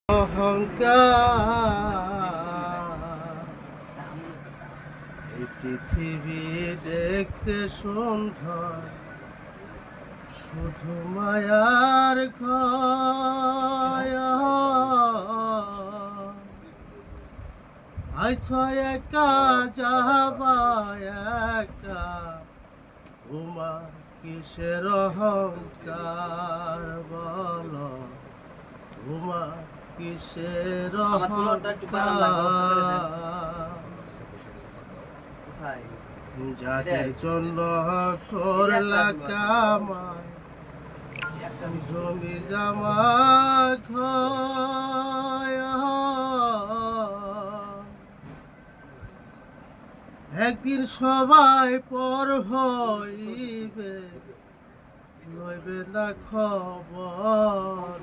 অহংকার এই পৃথিবী দেখতে সুন্দর, শুধু মায়ার ঘর। আইছ একা যাবা একা, তোমার কিসের অহংকার বল, তোমার কিসের অহংকার। যাদের জন্য করলা কামাই, জমি জমা ঘর, একদিন সবাই পর হইবে, লইবে না খবর।